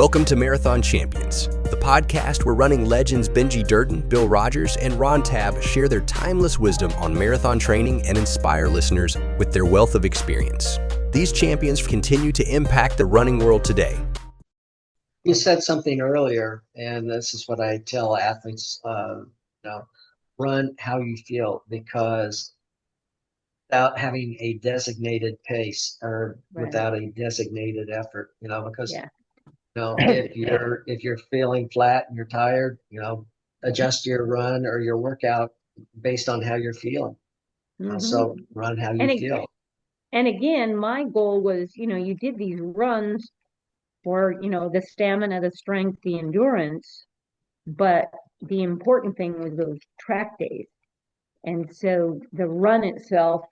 Welcome to Marathon Champions, the podcast where running legends Benji Durden, Bill Rogers, and Ron Tabb share their timeless wisdom on marathon training and inspire listeners with their wealth of experience. These champions continue to impact the running world today. You said something earlier, and this is what I tell athletes, run how you feel, because without having a designated pace or without a designated effort, because if you're feeling flat and you're tired, adjust your run or your workout based on how you're feeling. So run how you feel. And again, my goal was, you did these runs for, the stamina, the strength, the endurance, but the important thing was those track days. And so the run itself,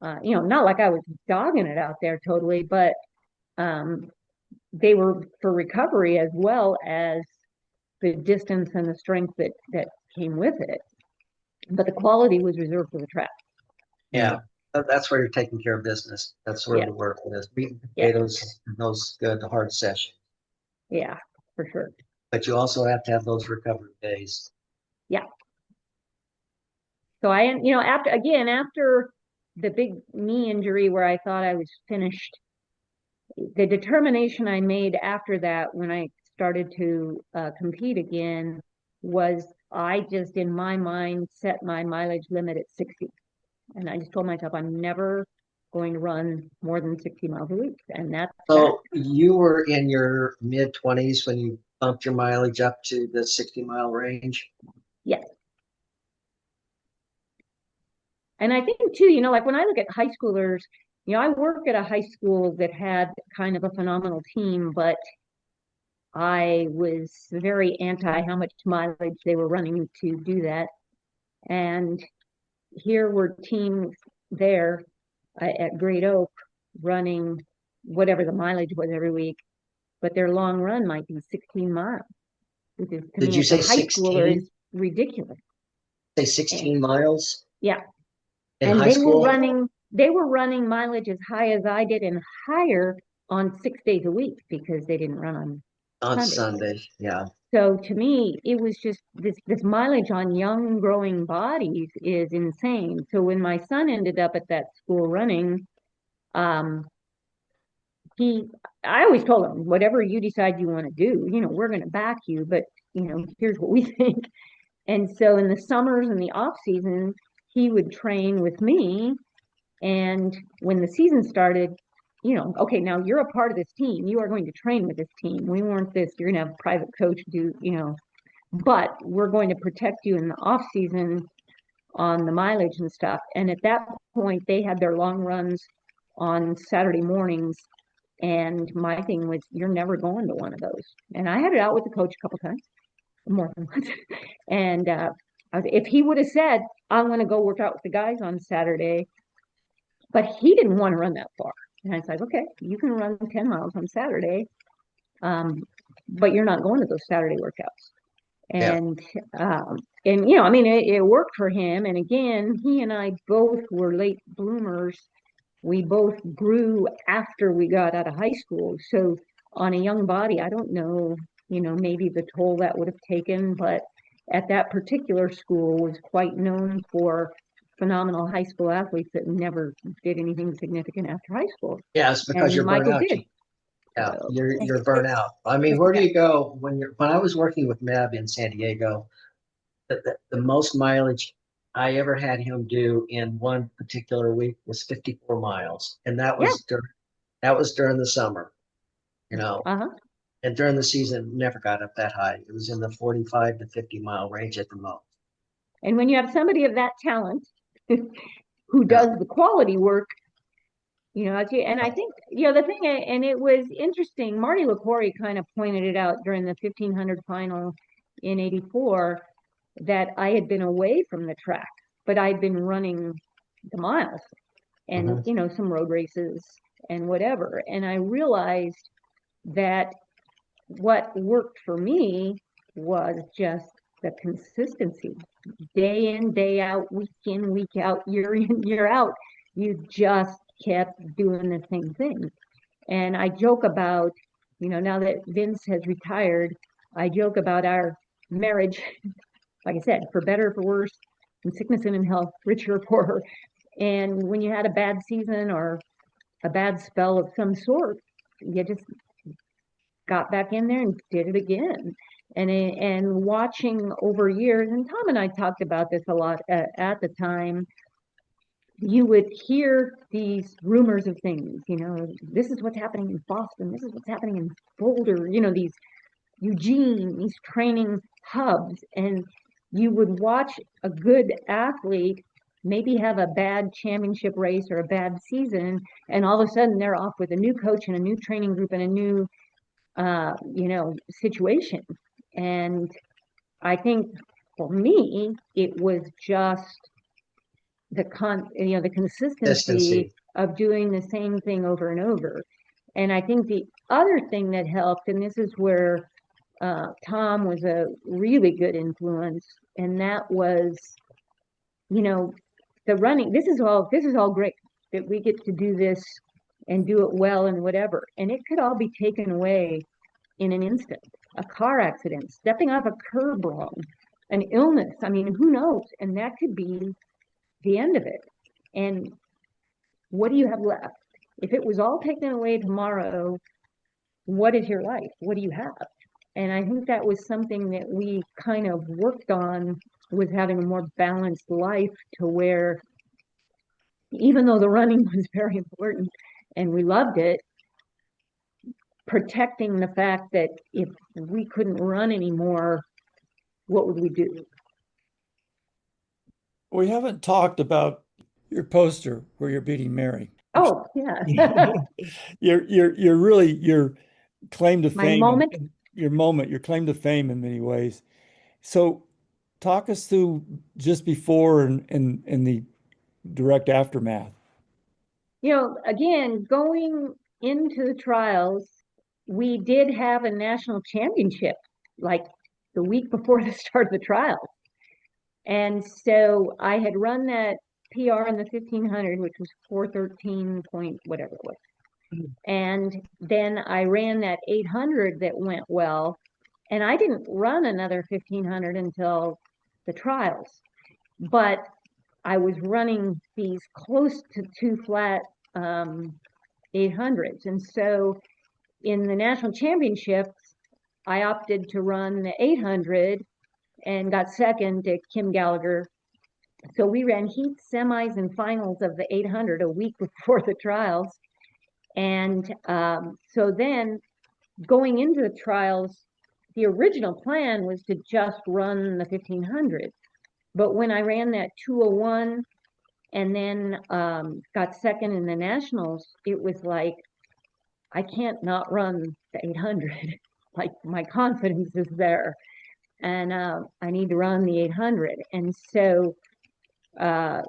not like I was dogging it out there totally, but they were for recovery as well as the distance and the strength that came with it. But the quality was reserved for the track. Yeah, that's where you're taking care of business. That's where the work is. Pay those good hard sessions. Yeah, for sure. But you also have to have those recovery days. Yeah. So after the big knee injury where I thought I was finished, the determination I made after that when I started to compete again was I just, in my mind, set my mileage limit at 60. And I just told myself I'm never going to run more than 60 miles a week. And that's so you were in your mid-20s when you bumped your mileage up to the 60-mile range? Yes. And I think too, like when I look at high schoolers, I work at a high school that had kind of a phenomenal team, but I was very anti how much mileage they were running to do that. And here were teams there at Great Oak running whatever the mileage was every week, but their long run might be 16 miles. Which is, Did you say high schooler is ridiculous. Say 16 miles? Yeah. In high school? They were running mileage as high as I did and higher on 6 days a week because they didn't run on Sunday. Yeah. So to me, it was just this mileage on young growing bodies is insane. So when my son ended up at that school running, I always told him, whatever you decide you want to do, we're going to back you, but here's what we think. And so in the summers and the off seasons, he would train with me. And when the season started, okay, now you're a part of this team. You are going to train with this team. We weren't this, you're going to have a private coach do, but we're going to protect you in the off season on the mileage and stuff. And at that point, they had their long runs on Saturday mornings. And my thing was, you're never going to one of those. And I had it out with the coach a couple times, more than once. And if he would have said, I'm going to go work out with the guys on Saturday, but he didn't want to run that far. And I was like, okay, you can run 10 miles on Saturday, but you're not going to those Saturday workouts. And, it worked for him. And again, he and I both were late bloomers. We both grew after we got out of high school. So on a young body, I don't know, maybe the toll that would have taken, but at that particular school was quite known for phenomenal high school athletes that never did anything significant after high school. Yeah, it's because you're burnt out. Yeah, you're burnt out. I mean, where do you go when I was working with Meb in San Diego, the most mileage I ever had him do in one particular week was 54 miles. And that was during the summer, and during the season never got up that high. It was in the 45 to 50 mile range at the most. And when you have somebody of that talent who does the quality work, and I think, the thing, and it was interesting, Marty LaCory kind of pointed it out during the 1500 final in 84, that I had been away from the track, but I'd been running the miles and, some road races and whatever. And I realized that what worked for me was just the consistency, day in, day out, week in, week out, year in, year out. You just kept doing the same thing. And I joke about now that Vince has retired, I joke about our marriage, like I said, for better, for worse, in sickness and in health, richer or poorer. And when you had a bad season or a bad spell of some sort, you just got back in there and did it again. And watching over years, and Tom and I talked about this a lot at the time, you would hear these rumors of things, this is what's happening in Boston, this is what's happening in Boulder, these Eugene, these training hubs, and you would watch a good athlete maybe have a bad championship race or a bad season, and all of a sudden they're off with a new coach and a new training group and a new, situation. And I think for me, it was just the consistency of doing the same thing over and over. And I think the other thing that helped, and this is where Tom was a really good influence, and that was, the running. This is all great that we get to do this and do it well and whatever. And it could all be taken away in an instant. A car accident, stepping off a curb wrong, an illness. I mean, who knows? And that could be the end of it. And what do you have left? If it was all taken away tomorrow, what is your life? What do you have? And I think that was something that we kind of worked on, was having a more balanced life, to where even though the running was very important and we loved it, protecting the fact that if we couldn't run anymore, what would we do? We haven't talked about your poster where you're beating Mary. Oh, yeah. You're really your claim to fame. My moment. Your claim to fame in many ways. So talk us through just before and the direct aftermath. Again, going into the trials, we did have a national championship like the week before the start of the trials. And so I had run that PR in the 1500, which was 413 point whatever it was. And then I ran that 800 that went well. And I didn't run another 1500 until the trials. But I was running these close to two flat 800s. And so in the national championships, I opted to run the 800 and got second to Kim Gallagher. So we ran heats, semis, and finals of the 800 a week before the trials. And so then going into the trials, the original plan was to just run the 1500. But when I ran that 201 and then got second in the nationals, it was like, I can't not run the 800. Like, my confidence is there. And I need to run the 800. And so the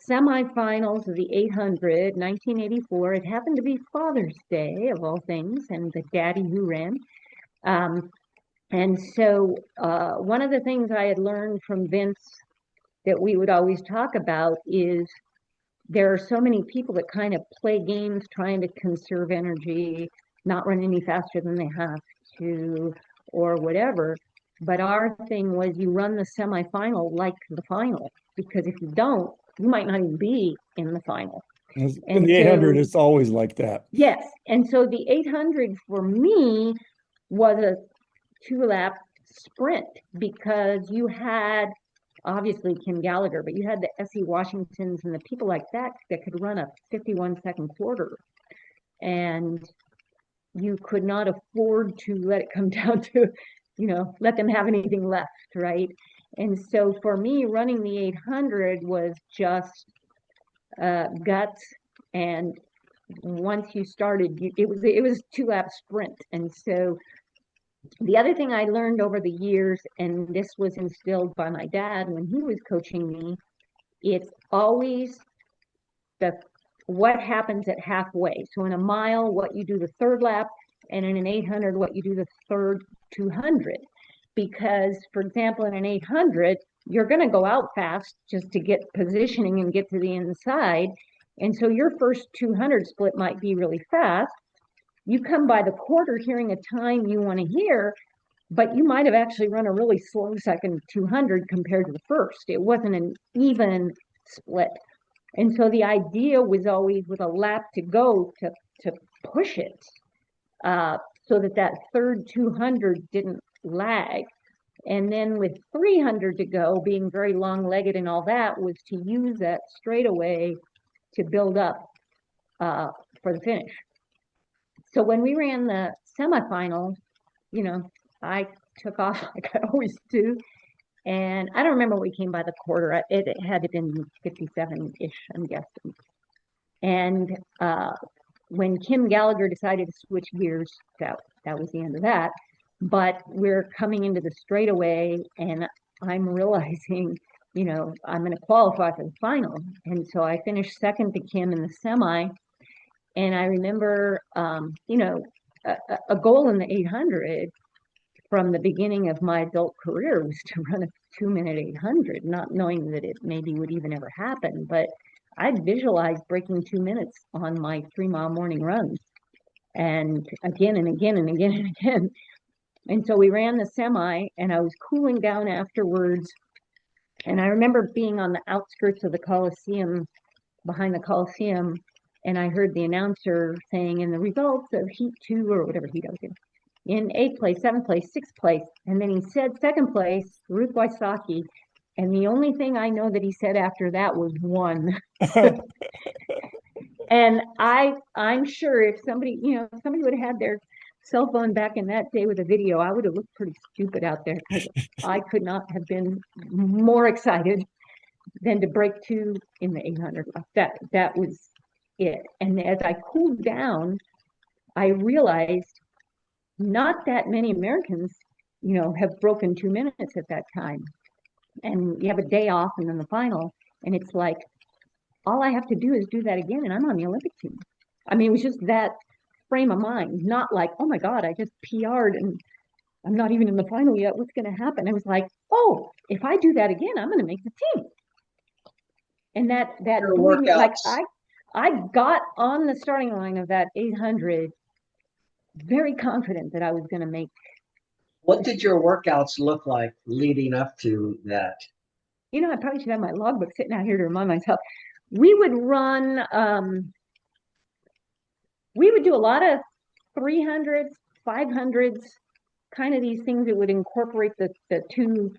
semifinals of the 800, 1984, it happened to be Father's Day, of all things, and the daddy who ran. And so one of the things I had learned from Vince that we would always talk about is there are so many people that kind of play games trying to conserve energy, not run any faster than they have to, or whatever. But our thing was, you run the semifinal like the final, because if you don't, you might not even be in the final. In the 800, it's always like that. Yes. And so the 800 for me was a 2-lap sprint, because you had obviously Kim Gallagher, but you had the S.E. Washingtons and the people like that could run a 51-second quarter. And you could not afford to let it come down to, let them have anything left, right? And so for me, running the 800 was just guts. And once you started, it was a 2-lap sprint. And so the other thing I learned over the years, and this was instilled by my dad when he was coaching me, it's always what happens at halfway. So in a mile, what you do the third lap, and in an 800, what you do the third 200. Because, for example, in an 800, you're going to go out fast just to get positioning and get to the inside. And so your first 200 split might be really fast. you come by the quarter hearing a time you want to hear, but you might have actually run a really slow second 200 compared to the first. It wasn't an even split. And so the idea was always with a lap to go to push it so that third 200 didn't lag. And then with 300 to go, being very long-legged and all that, was to use that straightaway to build up for the finish. So when we ran the semifinal, I took off like I always do. And I don't remember what we came by the quarter. It had to have been 57-ish, I'm guessing. And when Kim Gallagher decided to switch gears, that was the end of that. But we're coming into the straightaway, and I'm realizing, I'm going to qualify for the final. And so I finished second to Kim in the semi. And I remember, a goal in the 800 from the beginning of my adult career was to run a 2-minute 800, not knowing that it maybe would even ever happen. But I'd visualized breaking 2 minutes on my 3-mile morning runs, and again and again and again and again. And so we ran the semi, and I was cooling down afterwards. And I remember being on the outskirts of the Coliseum, behind the Coliseum, and I heard the announcer saying, "And the results of heat 2," or whatever heat I was in 8th place, 7th place, 6th place. And then he said 2nd place, Ruth Wysocki. And the only thing I know that he said after that was 1. And I'm sure if somebody would have had their cell phone back in that day with a video, I would have looked pretty stupid out there, because I could not have been more excited than to break 2 in the 800. That was it. And as I cooled down, I realized not that many Americans, have broken 2 minutes at that time. And you have a day off and then the final, and it's like, all I have to do is do that again, and I'm on the Olympic team. I mean, it was just that frame of mind, not like, oh my God, I just PR'd and I'm not even in the final yet. What's going to happen? It was like, oh, if I do that again, I'm going to make the team. And that like I got on the starting line of that 800 very confident that I was going to make. What did your workouts look like leading up to that? I probably should have my logbook sitting out here to remind myself. We would run, we would do a lot of 300s, 500s, kind of these things that would incorporate the 2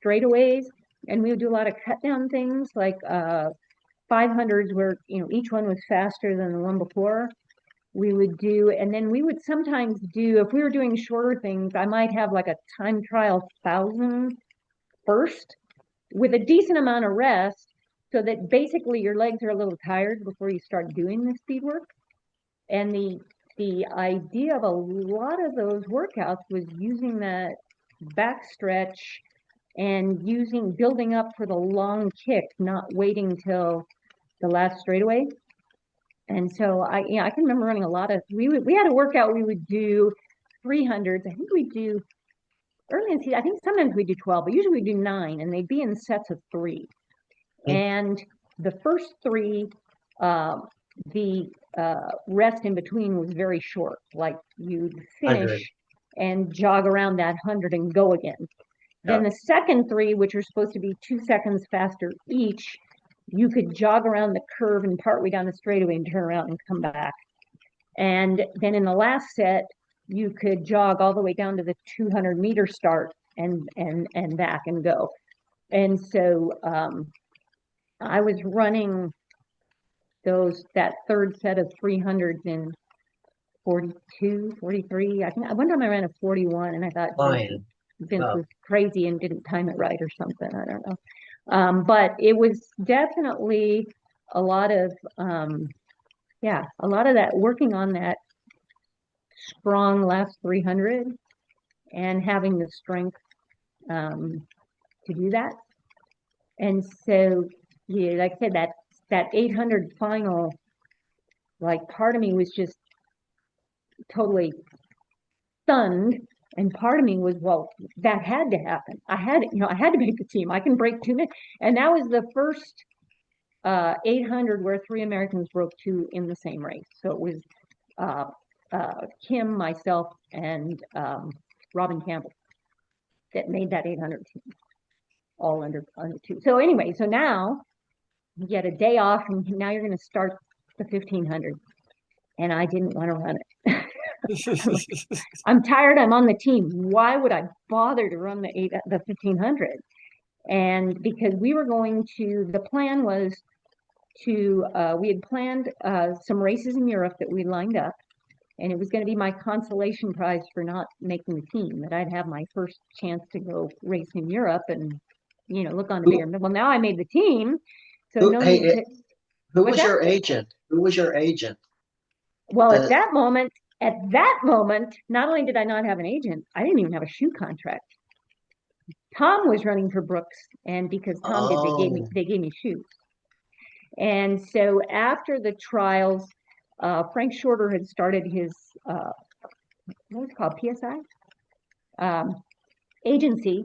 straightaways. And we would do a lot of cut down things like 500s where, each one was faster than the one before. We would do, and then we would sometimes do, if we were doing shorter things, I might have like a time trial 1,000 first with a decent amount of rest, so that basically your legs are a little tired before you start doing the speed work. And the idea of a lot of those workouts was using that back stretch and building up for the long kick, not waiting till the last straightaway. And so I can remember running a lot of, we had a workout, we would do 300s. I think we'd do early in season, I think sometimes we do 12, but usually we do 9, and they'd be in sets of 3. And the first 3, the rest in between was very short. Like you'd finish and jog around that 100 and go again. Then the second 3, which are supposed to be 2 seconds faster each, you could jog around the curve and partway down the straightaway and turn around and come back. And then in the last set, you could jog all the way down to the 200-meter start and back and go. And so I was running that third set of 300s in 42, 43. I think one time I ran a 41, and I thought Vince was crazy and didn't time it right or something. I don't know. But it was definitely a lot of that, working on that strong last 300 and having the strength to do that. And so, like I said, that 800 final, like, part of me was just totally stunned, and part of me was, well, that had to happen. I had to make the team. I can break 2 minutes. And that was the first 800 where 3 Americans broke 2 in the same race. So it was Kim, myself, and Robin Campbell that made that 800 team, all under two. So anyway, so now you get a day off, and now you're going to start the 1500. And I didn't want to run it. I'm tired. I'm on the team. Why would I bother to run the 1500? And because we were going to, the plan was to, we had planned some races in Europe that we lined up, and it was going to be my consolation prize for not making the team, that I'd have my first chance to go race in Europe and, look on the bigger. Well, now I made the team, so Who, no hey, need to. Who was your agent? Who was your agent? Well, at that moment, not only did I not have an agent, I didn't even have a shoe contract. Tom was running for Brooks, and because Tom did, they gave me shoes. And so after the trials, Frank Shorter had started his what was it called, PSI agency,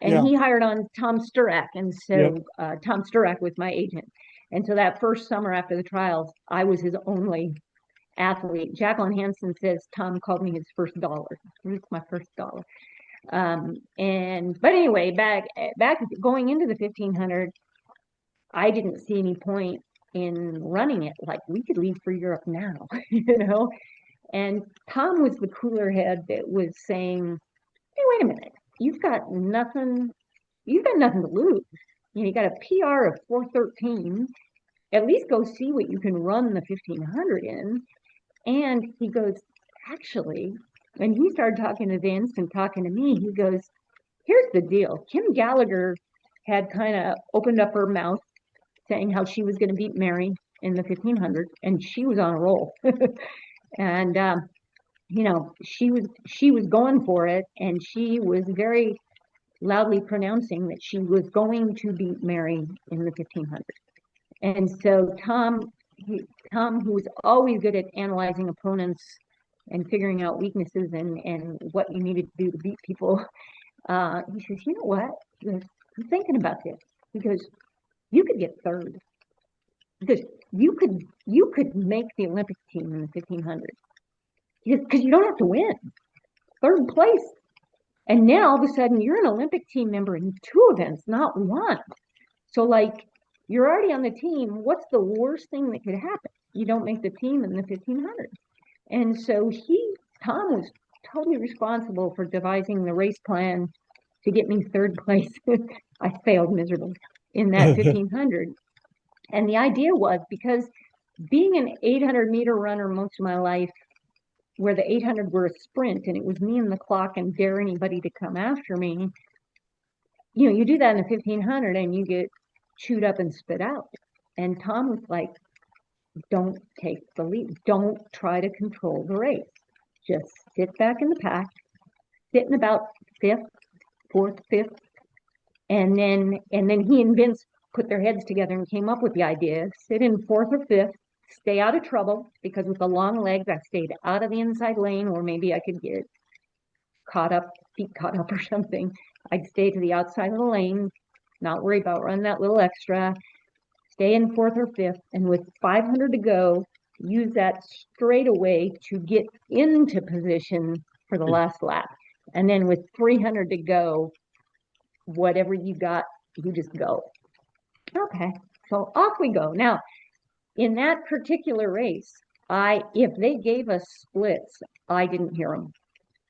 and he hired on Tom Sturak, and so Tom Sturak was my agent. And so that first summer after the trials, I was his only athlete. Jacqueline Hansen says Tom called me his first dollar. It's my first dollar. But anyway, back going into the 1500, I didn't see any point in running it. Like, we could leave for Europe now, And Tom was the cooler head that was saying, "Hey, wait a minute, you've got nothing to lose. You got a PR of 4:13. At least go see what you can run the 1500 in." And he goes, actually, when he started talking to Vince and talking to me, he goes, "Here's the deal. Kim Gallagher had kind of opened up her mouth saying how she was going to beat Mary in the 1500, and she was on a roll." And, she was going for it, and she was very loudly pronouncing that she was going to beat Mary in the 1500. And so Tom, who was always good at analyzing opponents and figuring out weaknesses and what you needed to do to beat people, he says, "You know what? He goes, I'm thinking about this." He goes, "You could get third. Because you could make the Olympic team in the 1500. Because you don't have to win. Third place. And now all of a sudden you're an Olympic team member in 2 events, not 1. So you're already on the team. What's the worst thing that could happen? You don't make the team in the 1500. And so Tom was totally responsible for devising the race plan to get me 3rd place. I failed miserably in that 1500. And the idea was, because being an 800-meter runner most of my life, where the 800 were a sprint and it was me and the clock and dare anybody to come after me, you do that in the 1500 and you get chewed up and spit out. And Tom was like, "Don't take the lead. Don't try to control the race. Just sit back in the pack, sit in about 5th, 4th, 5th." And then he and Vince put their heads together and came up with the idea: sit in 4th or 5th, stay out of trouble, because with the long legs, I stayed out of the inside lane, or maybe I could get feet caught up or something. I'd stay to the outside of the lane, not worry about running that little extra, stay in 4th or 5th, and with 500 to go, use that straightaway to get into position for the last lap. And then with 300 to go, whatever you got, you just go. Okay, so off we go. Now, in that particular race, if they gave us splits, I didn't hear them,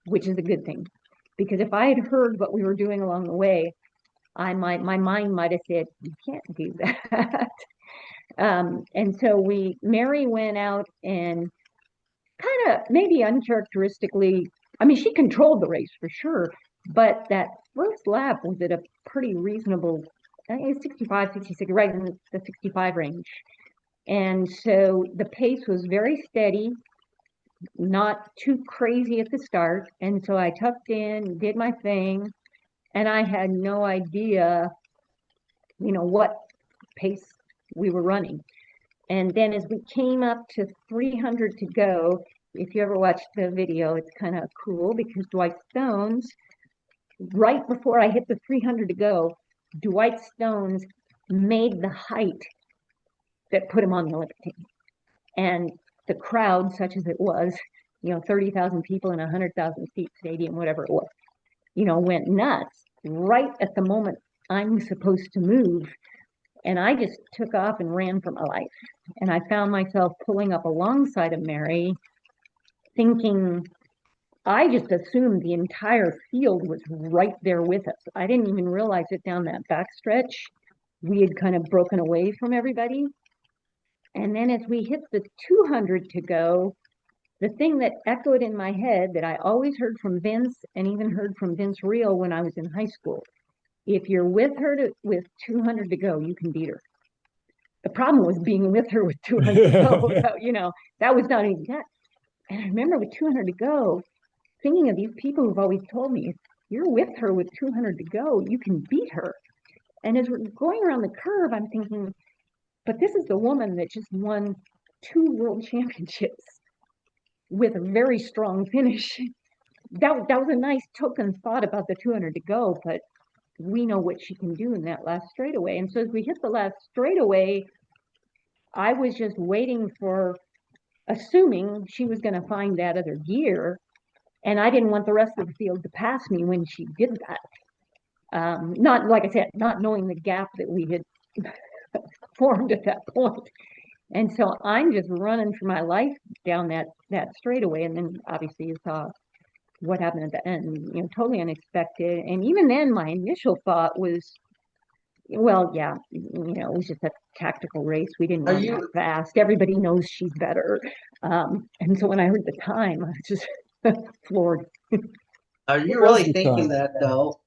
which is a good thing, because if I had heard what we were doing along the way, my mind might have said, "You can't do that." And so Mary went out and kind of maybe uncharacteristically, she controlled the race for sure, but that first lap was at a pretty reasonable, I think it's 65, 66, right in the 65 range. And so the pace was very steady, not too crazy at the start. And so I tucked in, did my thing, and I had no idea, what pace we were running. And then as we came up to 300 to go, if you ever watched the video, it's kind of cool, because Dwight Stones, right before I hit the 300 to go, Dwight Stones made the height that put him on the Olympic team. And the crowd, such as it was, 30,000 people in a 100,000 seat stadium, whatever it was, went nuts right at the moment I'm supposed to move. And I just took off and ran for my life. And I found myself pulling up alongside of Mary, thinking, I just assumed the entire field was right there with us. I didn't even realize it down that backstretch. We had kind of broken away from everybody. And then as we hit the 200 to go, the thing that echoed in my head that I always heard from Vince and even heard from Vince Reel when I was in high school, if you're with her with 200 to go, you can beat her. The problem was being with her with 200 to go. That was not easy. And I remember with 200 to go, thinking of these people who've always told me, if you're with her with 200 to go, you can beat her. And as we're going around the curve, I'm thinking, but this is the woman that just won 2 world championships with a very strong finish. That was a nice token thought about the 200 to go, but we know what she can do in that last straightaway. And so as we hit the last straightaway, I was just waiting for, assuming she was going to find that other gear. And I didn't want the rest of the field to pass me when she did that. Not, like I said, not knowing the gap that we had formed at that point. And so I'm just running for my life down that straightaway. And then obviously you saw what happened at the end, totally unexpected. And even then my initial thought was, well, yeah, it was just a tactical race. We didn't run that fast. Everybody knows she's better. And so when I heard the time, I was just floored. Are you really thinking that though?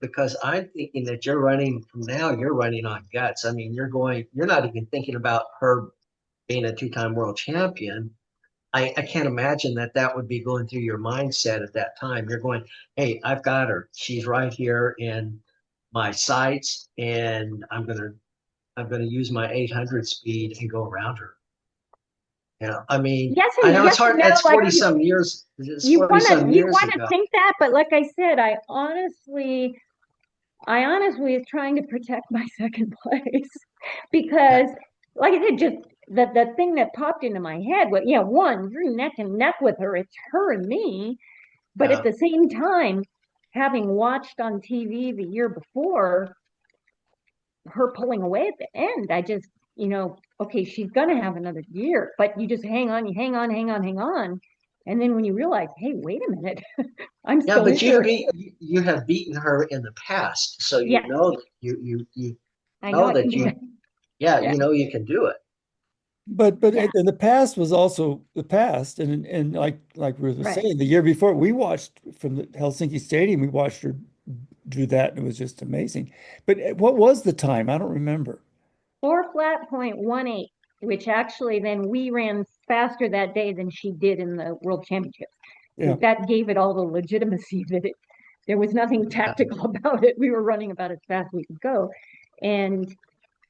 Because I'm thinking that you're running on guts. I mean, you're not even thinking about her being a 2-time world champion. I can't imagine that would be going through your mindset at that time. You're going, hey, I've got her. She's right here in my sights, and I'm gonna use my 800 speed and go around her. I mean, yes, I know it's hard. That's 40-some years. You want to think that, but like I said, I honestly was trying to protect my second place because, like I said, just the thing that popped into my head was, one, you're neck and neck with her. It's her and me. But at the same time, having watched on TV the year before, her pulling away at the end, I just, okay, she's going to have another year, but you just hang on. And then when you realize, hey, wait a minute, I'm still but you have beaten her in the past. So you know that you know that you can do it. But and the past was also the past, and like Ruth was saying, the year before we watched from the Helsinki Stadium, we watched her do that, and it was just amazing. But what was the time? I don't remember. 4:18, which actually then we ran faster that day than she did in the World Championships. Yeah. That gave it all the legitimacy that there was nothing tactical about it. We were running about as fast as we could go, and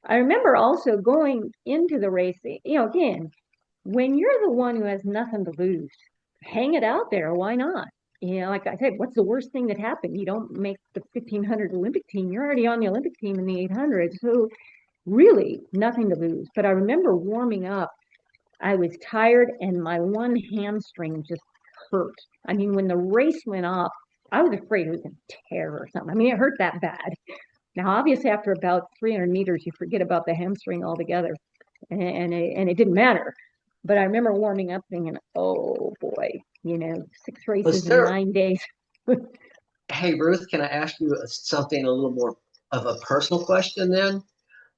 I remember also going into the race, again, when you're the one who has nothing to lose, hang it out there. Why not? Like I said, what's the worst thing that happened? You don't make the 1500 Olympic team. You're already on the Olympic team in the 800. So really nothing to lose. But I remember warming up. I was tired and my one hamstring just hurt. I mean, when the race went off, I was afraid it was going to tear or something. I mean, it hurt that bad. Now, obviously, after about 300 meters, you forget about the hamstring altogether, and it didn't matter. But I remember warming up thinking, oh, boy, 6 races in 9 days. Hey, Ruth, can I ask you something a little more of a personal question then?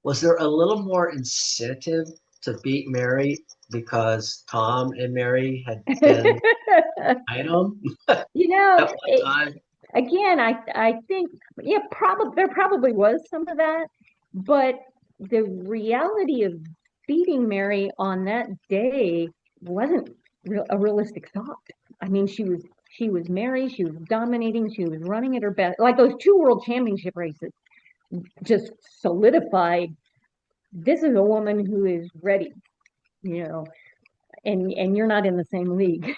Was there a little more incentive to beat Mary because Tom and Mary had been item? At one time? Again, I think, there probably was some of that, but the reality of beating Mary on that day wasn't a realistic thought. I mean, she was Mary, she was dominating, she was running at her best. Like those 2 world championship races just solidified, this is a woman who is ready, and you're not in the same league.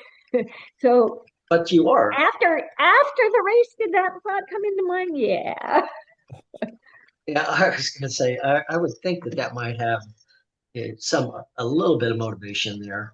So but you are. After the race, did that thought come into mind? Yeah. Yeah, I was going to say, I would think that might have a little bit of motivation there.